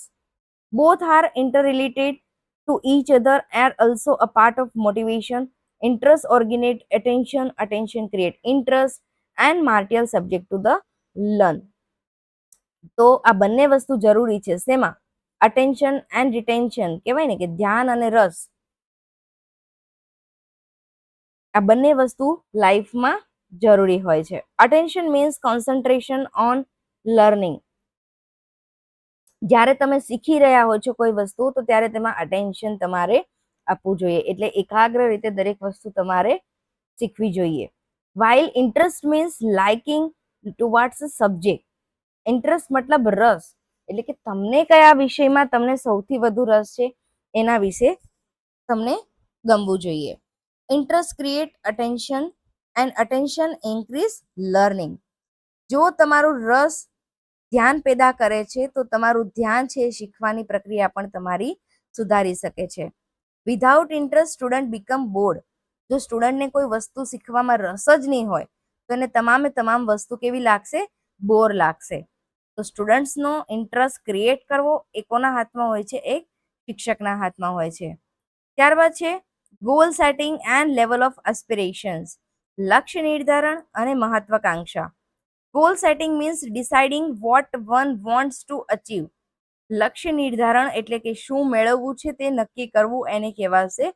Both are interrelated to each other and also a part of motivation. Interest originate attention, attention create interest and martial subject to the learn. તો આ બંને વસ્તુ જરૂરી છે. શેમાં? અટેન્શન એન્ડ રિટેન્શન કહેવાય ને કે ધ્યાન અને રસ. આ બંને વસ્તુ લાઈફમાં જરૂરી હોય છે. Attention means concentration on learning. જ્યારે તમે શીખી રહ્યા હો છો કોઈ વસ્તુ તો ત્યારે તેમાં અટેન્શન તમારે આપવું જોઈએ, એટલે એકાગ્ર રીતે દરેક વસ્તુ તમારે શીખવી જોઈએ. While interest means liking towards subject. Interest મતલબ રસ, એટલે કે તમને કયા વિષયમાં તમને સૌથી વધુ રસ છે એના વિશે તમને ગમવું જોઈએ. Interest create attention and attention increase learning. જો તમારું રસ ધ્યાન પેદા કરે છે તો તમારું ધ્યાન છે શીખવાની પ્રક્રિયા પણ તમારી સુધારી શકે છે. Without interest student become board. જો સ્ટુડન્ટને કોઈ વસ્તુ શીખવામાં રસ જ નહીં હોય તો એને તમામે તમામ વસ્તુ કેવી લાગશે? બોર લાગશે. તો સ્ટુડન્ટ્સનો ઇન્ટરેસ્ટ ક્રિએટ કરવો એ કોના હાથમાં હોય છે? એક શિક્ષકના હાથમાં હોય છે. ત્યારબાદ છે goal setting and level of aspirations. લક્ષ્ય નિર્ધારણ અને મહત્વાકાંક્ષા. Goal setting means deciding what one wants to achieve. લક્ષ્ય નિર્ધારણ એટલે કે શું મેળવવું છે તે નક્કી કરવું, એને કહેવાશે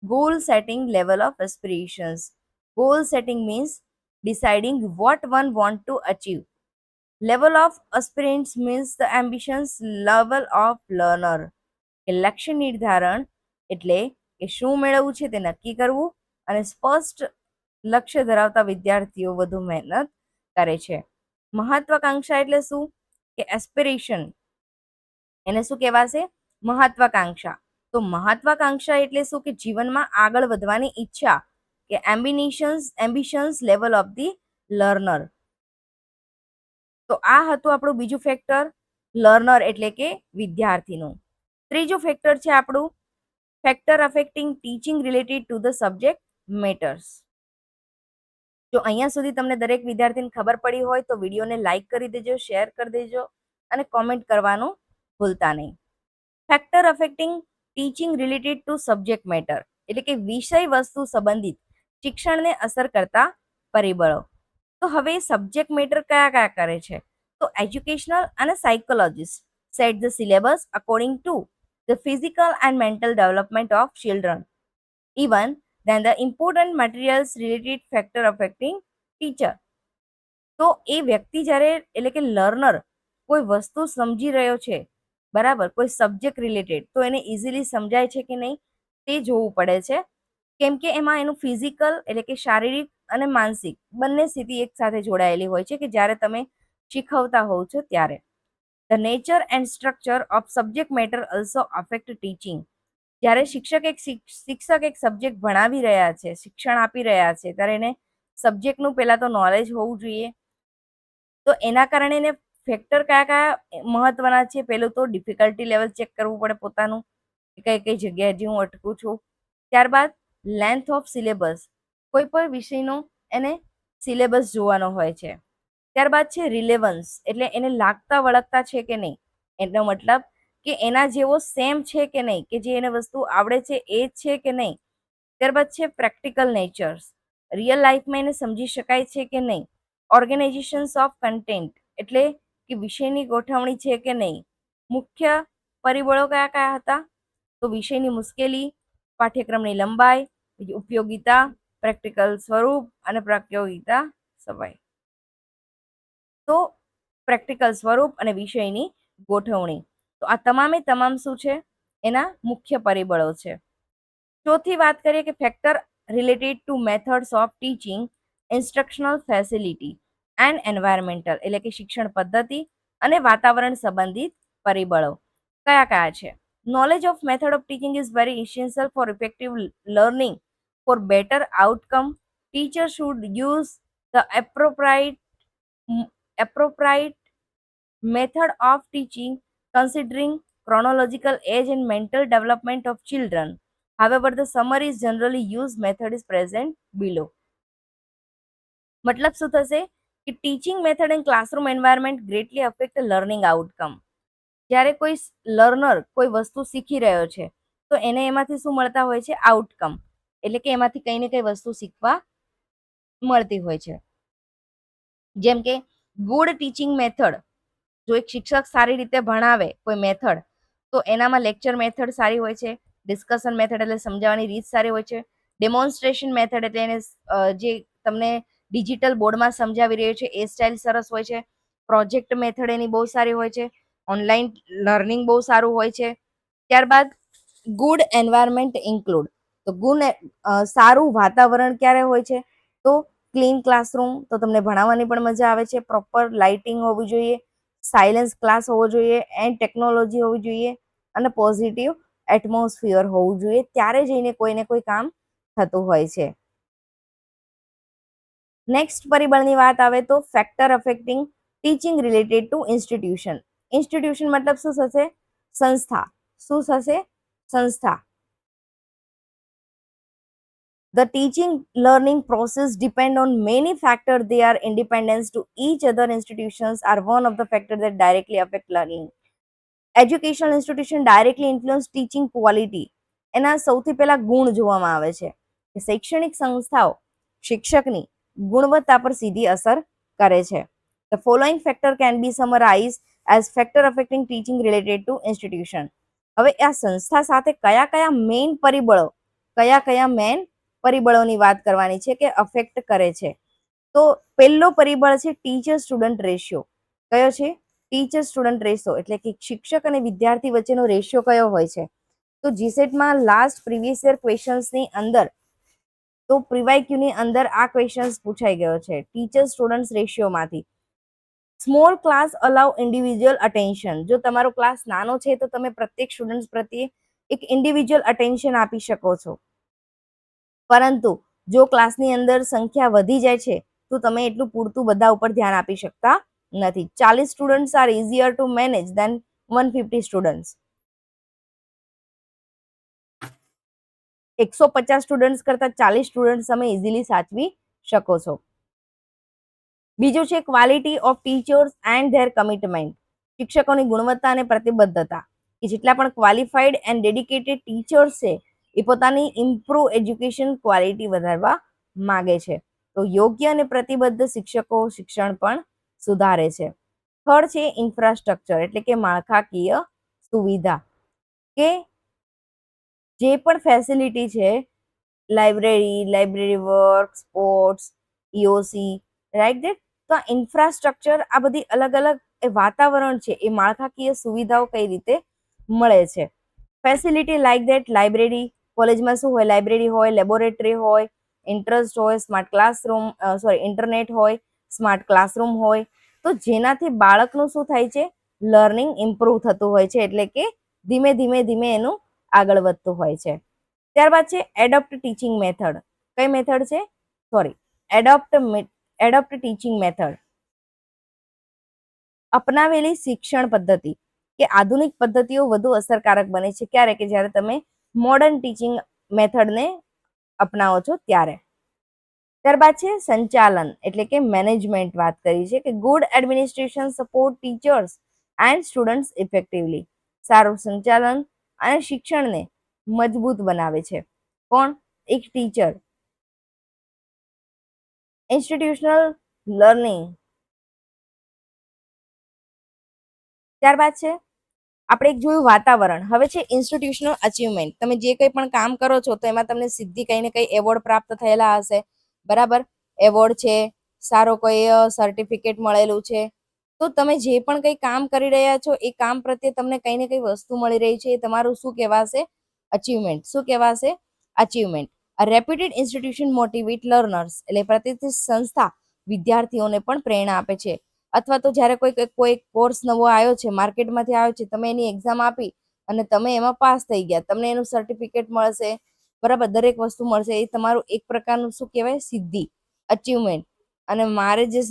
goal setting level of aspirations. Goal setting means deciding what one want to achieve. Level of aspirants means the ambitions level of learner. કે લક્ષ્ય નિર્ધારણ એટલે કે શું મેળવવું છે તે નક્કી કરવું અને સ્પષ્ટ લક્ષ્ય ધરાવતા વિદ્યાર્થીઓ વધુ મહેનત કરે છે. મહત્વાકાંક્ષા એટલે શું? કે એસ્પિરેશન, એને શું કહેવાશે? મહત્વાકાંક્ષા. તો મહત્વાકાંક્ષા એટલે શું? કે જીવનમાં આગળ વધવાની ઈચ્છા, કે એમ્બિશન્સ લેવલ ઓફ ધી લર્નર. તો આ હતું આપણું બીજું ફેક્ટર, લર્નર એટલે કે વિદ્યાર્થીનું. ત્રીજું ફેક્ટર છે આપણું factor affecting teaching related to the subject matters. જો અહીંયા સુધી તમને દરેક વિદ્યાર્થીને ખબર પડી હોય તો વિડીયોને લાઈક કરી દેજો, શેર કરી દેજો અને કોમેન્ટ કરવાનું ભૂલતા નહીં. Factor affecting teaching related to subject matter એટલે કે વિષય વસ્તુ સંબંધિત શિક્ષણને અસર કરતા પરિબળો. તો હવે સબ્જેક્ટ મેટર કયા કયા કરે છે? તો એજ્યુકેશનલ અને psychologist set the syllabus according to the physical and mental development of children. Even then the important materials related factor affecting teacher. તો એ વ્યક્તિ જ્યારે એટલે કે લર્નર કોઈ વસ્તુ સમજી રહ્યો છે, બરાબર, કોઈ સબ્જેક્ટ રિલેટેડ, તો એને ઇઝીલી સમજાય છે કે નહીં તે જોવું પડે છે. કેમ કે એમાં એનું ફિઝિકલ એટલે કે શારીરિક અને માનસિક બંને સ્થિતિ એક સાથે જોડાયેલી હોય છે કે જ્યારે તમે શીખવતા હોવ છો ત્યારે. The nature and structure of subject matter also affect teaching. જ્યારે શિક્ષક એક સબ્જેક્ટ ભણાવી રહ્યા છે, શિક્ષણ આપી રહ્યા છે, ત્યારે એને સબ્જેક્ટનું પહેલાં તો નોલેજ હોવું જોઈએ. તો એના કારણે એને ફેક્ટર કયા કયા મહત્વના છે? પહેલું તો ડિફિકલ્ટી લેવલ ચેક કરવું પડે પોતાનું, કઈ કઈ જગ્યાએ જે હું અટકું છું. ત્યારબાદ લેન્થ ઓફ સિલેબસ, કોઈ પણ વિષયનો એને સિલેબસ જોવાનો હોય છે. ત્યારબાદ છે રિલેવન્સ એટલે એને લાગતા વળગતા છે કે નહીં, એનો મતલબ કે એના જેવો સેમ છે કે નહીં, કે જે એને વસ્તુ આવડે છે એ જ છે કે નહીં. ત્યારબાદ છે પ્રેક્ટિકલ નેચર્સ, રિયલ લાઈફમાં એને સમજી શકાય છે કે નહીં. ઓર્ગેનાઇઝેશન્સ ઓફ કન્ટેન્ટ એટલે કે વિષયની ગોઠવણી છે કે નહીં. મુખ્ય પરિબળો કયા કયા હતા? તો વિષયની મુશ્કેલી, પાઠ્યક્રમની લંબાઈ, ઉપયોગિતા, પ્રેક્ટિકલ સ્વરૂપ અને પ્રાયોગિકતા સમય. તો પ્રેક્ટિકલ સ્વરૂપ અને વિષયની ગોઠવણી, તો આ તમામે તમામ શું છે? એના મુખ્ય પરિબળો છે. ચોથી વાત કરીએ કે factor related to methods of teaching, instructional facility and environmental એટલે કે શિક્ષણ પદ્ધતિ અને વાતાવરણ સંબંધિત પરિબળો. કયા કયા છે? Knowledge of method of teaching is very essential for effective learning. For better outcome, teachers should use the appropriate method of teaching considering chronological age and mental development of children. However, the summary is generally used method is present below. મતલબ શું થશે કે teaching method and classroom environment greatly affect learning outcome. જ્યારે કોઈ learner કોઈ વસ્તુ શીખી રહ્યો છે તો એને એમાંથી શું મળતા હોય છે? આઉટકમ. એટલે કે એમાંથી કઈ ને કઈ વસ્તુ શીખવા મળતી હોય છે. જેમ કે ગુડ ટીચિંગ મેથડ, જો એક શિક્ષક સારી રીતે ભણાવે કોઈ મેથડ તો એનામાં લેક્ચર મેથડ સારી હોય છે, ડિસ્કશન મેથડ એટલે સમજાવવાની રીત સારી હોય છે, ડેમોન્સ્ટ્રેશન મેથડ એટલે એને જે તમને ડિજિટલ બોર્ડમાં સમજાવી રહ્યો છે એ સ્ટાઇલ સરસ હોય છે, પ્રોજેક્ટ મેથડ એની બહુ સારી હોય છે, ઓનલાઈન લર્નિંગ બહુ સારું હોય છે. ત્યારબાદ ગુડ એન્વાયરમેન્ટ ઇન્ક્લુડ, તો સારું વાતાવરણ ક્યારે હોય છે? તો ક્લીન ક્લાસરૂમ, તો તમને ભણાવવાની પણ મજા આવે છે, પ્રોપર લાઇટિંગ હોવી જોઈએ, સાયલન્સ ક્લાસ હોવો જોઈએ, એન્ડ ટેકનોલોજી હોવી જોઈએ, અને પોઝિટિવ એટમોસ્ફિયર હોવું જોઈએ. ત્યારે જઈને કોઈને કોઈ કામ થતું હોય છે. નેક્સ્ટ પરિબળની વાત આવે તો factor affecting teaching related to institution. Institution મતલબ શું થશે? સંસ્થા. શું થશે? સંસ્થા. The teaching learning process depend on many factors. They are independent to each other. Institutions are one of the factors that directly affect learning. Educational institution directly influence teaching quality. એના સૌથી પહેલા ગુણ જોવામાં આવે છે કે શૈક્ષણિક સંસ્થાઓ શિક્ષકની ગુણવત્તા પર સીધી અસર કરે છે. The following factor can be summarized as factor affecting teaching related to institution. હવે આ સંસ્થા સાથે કયા કયા મેઇન પરિબળોની વાત કરવાની છે કે અફેક્ટ કરે છે. તો પહેલો પરિબળ છે ટીચર સ્ટુડન્ટ રેશિયો. કયો છે? ટીચર સ્ટુડન્ટ રેશિયો, એટલે કે શિક્ષક અને વિદ્યાર્થી વચ્ચેનો રેશિયો કયો હોય છે? તો જીસેટમાં લાસ્ટ પ્રીવિયસ યર ક્વેશ્ચન્સની અંદર, તો પ્રીવાયક્યુની અંદર આ ક્વેશ્ચન્સ પૂછાઈ ગયો છે ટીચર સ્ટુડન્ટ રેશિયોમાંથી. સ્મોલ ક્લાસ અલાઉ ઇન્ડિવિજ્યુઅલ અટેન્શન. જો તમારો ક્લાસ નાનો છે તો તમે પ્રત્યેક સ્ટુડન્ટ પ્રત્યે એક ઇન્ડિવિજ્યુઅલ અટેન્શન આપી શકો છો. પરંતુ જો ક્લાસની અંદર સંખ્યા વધી જાય છે તો તમે એટલું પૂરતું બધા ઉપર ધ્યાન આપી શકતા નથી. 40 students are easier to manage than 150 students. 150 students કરતા 40 સ્ટુડન્ટ્સ તમે ઇઝીલી સાચવી શકો છો. બીજું છે quality of teachers and there commitment. શિક્ષકોની ગુણવત્તા અને પ્રતિબદ્ધતા, કે જેટલા પણ ક્વોલિફાઈડ એન્ડ ડેડિકેટેડ ટીચર્સ છે એ પોતાની ઇમ્પ્રુવ એજ્યુકેશન ક્વોલિટી વધારવા માગે છે. તો યોગ્ય અને પ્રતિબદ્ધ શિક્ષકો શિક્ષણ પણ સુધારે છે. થર્ડ છે ઇન્ફ્રાસ્ટ્રક્ચર, એટલે કે માળખાકીય સુવિધા, કે જે પણ ફેસિલિટી છે, library work, sports, EOC, right that, તો આ ઇન્ફ્રાસ્ટ્રક્ચર, આ બધી અલગ અલગ વાતાવરણ છે, એ માળખાકીય સુવિધાઓ કઈ રીતે મળે છે. ફેસિલિટી લાઈક ધેટ લાઇબ્રેરી, કોલેજમાં શું હોય? લાઇબ્રેરી હોય, લેબોરેટરી હોય, ઇન્ટરેસ્ટ હોય, સ્માર્ટ ક્લાસરૂમ ઇન્ટરનેટ હોય, સ્માર્ટ ક્લાસરૂમ હોય, તો જેનાથી બાળકનું શું થાય છે? લર્નિંગ ઇમ્પ્રુવ થતું હોય છે, એટલે કે ધીમે ધીમે એનું આગળ વધતું હોય છે. ત્યારબાદ છે એડોપ્ટ ટીચિંગ મેથડ. કઈ મેથડ છે? Adopt teaching method. અપનાવેલી શિક્ષણ પદ્ધતિ, કે આધુનિક પદ્ધતિઓ વધુ અસરકારક બને છે ક્યારે? કે જ્યારે તમે મોડર્ન ટીચિંગ મેથડને અપનાવો છો ત્યારે. ત્યારબાદ છે સંચાલન, એટલે કે મેનેજમેન્ટ વાત કરી છે કે good administration support teachers and students effectively. સારું સંચાલન અને શિક્ષણને મજબૂત બનાવે છે. કોણ? એક ટીચર. Institutional learning. ત્યારબાદ છે આપણે એક જોયું વાતાવરણ. હવે છે ઇન્સ્ટિટ્યુશનલ અચીવમેન્ટ. તમે જે કંઈ પણ કામ કરો છો તો એમાં તમને સીધી કંઈ ને કંઈ એવોર્ડ પ્રાપ્ત થયેલા હશે, બરાબર? એવોર્ડ છે, સારો કોઈ સર્ટિફિકેટ મળેલું છે, તો તમે જે પણ કંઈ કામ કરી રહ્યા છો એ કામ પ્રત્યે તમને કંઈ ને કંઈ વસ્તુ મળી રહી છે, એ તમારું શું કહેવાશે? અચીવમેન્ટ. શું કહેવાશે? અચીવમેન્ટ. અ રેપ્યુટેડ ઇન્સ્ટિટ્યુશન મોટિવેટ લર્નર્સ, એટલે પ્રતિષ્ઠિત સંસ્થા વિદ્યાર્થીઓને પણ પ્રેરણા આપે છે. અથવા તો જ્યારે કોઈ કોર્સ નવો આવ્યો છે, માર્કેટમાંથી આવ્યો છે, તમે એની એક્ઝામ આપી અને તમે એમાં પાસ થઈ ગયા, તમને એનું સર્ટિફિકેટ મળશે, બરાબર, દરેક વસ્તુ મળશે. એ તમારું એક પ્રકારનું શું કહેવાય, સિદ્ધિ, અચીવમેન્ટ. અને મારે જે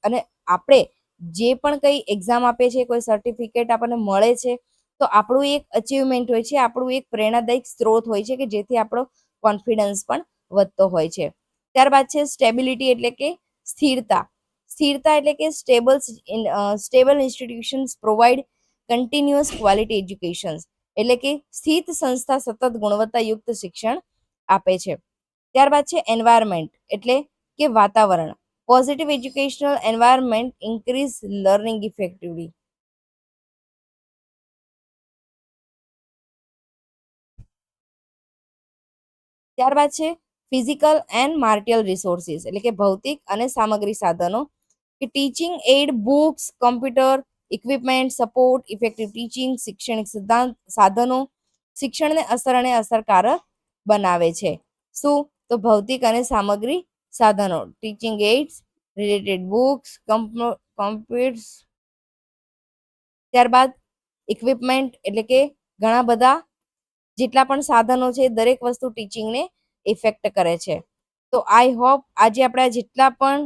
અને આપણે જે પણ કઈ એક્ઝામ આપે છે, કોઈ સર્ટિફિકેટ આપણને મળે છે, તો આપણું એક અચીવમેન્ટ હોય છે, આપણું એક પ્રેરણાદાયક સ્ત્રોત હોય છે કે જેથી આપણો કોન્ફિડન્સ પણ વધતો હોય છે. ત્યારબાદ છે સ્ટેબિલિટી એટલે કે સ્થિરતા. સ્થિરતા એટલે કે stable institutions provide continuous quality education, એટલે કે સ્થિત સંસ્થા સતત ગુણવત્તાયુક્ત શિક્ષણ આપે છે. ત્યારબાદ છે એન્વાયરમેન્ટ એટલે કે વાતાવરણ. Positive educational environment increase learning effectively. ત્યારબાદ છે ફિઝિકલ એન્ડ માર્ટિયલ રિસોર્સિસ એટલે કે ભૌતિક અને સામગ્રી સાધનો, કે teaching aid, books, computer, equipment, support, effective teaching, શૈક્ષણિક સિદ્ધાંત સાધનો શિક્ષણને અસર અને અસરકારક બનાવે છે. શું? તો ભૌતિક અને સામગ્રી સાધનો, teaching aids, related books, computers. ત્યારબાદ ઇક્વિપમેન્ટ એટલે કે ઘણા બધા જેટલા પણ સાધનો છે, દરેક વસ્તુ ટીચિંગને ઇફેક્ટ કરે છે. તો આઈ હોપ આજે આપણે જેટલા પણ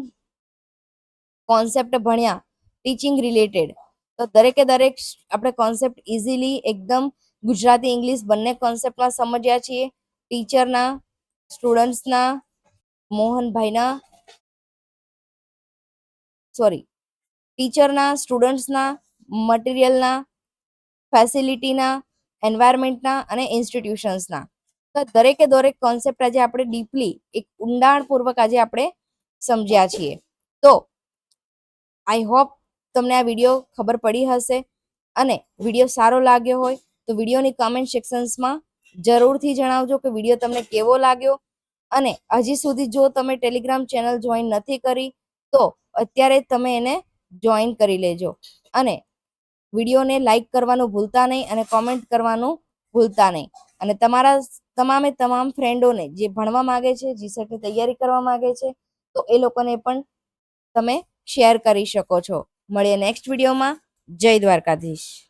કોન્સેપ્ટ ભણ્યા ટીચિંગ રિલેટેડ, તો દરેકે દરેક આપણે કોન્સેપ્ટ ઇઝીલી એકદમ ગુજરાતી ઇંગ્લિશ બંને કોન્સેપ્ટમાં સમજ્યા છીએ. ટીચરના, સ્ટુડન્ટ્સના, મોહનભાઈના, સોરી, ટીચરના, સ્ટુડન્ટ્સના, મટીરિયલના, ફેસિલિટીના, એન્વાયરમેન્ટના અને ઇન્સ્ટિટ્યુશન્સના, તો દરેકે દરેક કોન્સેપ્ટ આજે આપણે ડીપલી એક ઊંડાણપૂર્વક આજે આપણે સમજ્યા છીએ. તો આઈ હોપ તમને આ વિડીયો ખબર પડી હશે, અને વિડીયો સારો લાગ્યો હોય તો વિડીયોની કમેન્ટ સેક્શન્સમાં જરૂરથી જણાવજો કે વિડીયો તમને કેવો લાગ્યો. અને હજી સુધી જો તમે ટેલિગ્રામ ચેનલ જોઈન નથી કરી તો અત્યારે તમે એને જોઈન કરી લેજો, અને વિડીયોને લાઈક કરવાનું ભૂલતા નહીં અને કોમેન્ટ કરવાનું ભૂલતા નહીં. અને તમારા તમામ ફ્રેન્ડોને જે ભણવા માંગે છે, જીસેટની તૈયારી કરવા માંગે છે, તો એ લોકોને પણ તમે શેર કરી શકો છો. મળીએ નેક્સ્ટ વિડીયોમાં. જય દ્વારકાધીશ.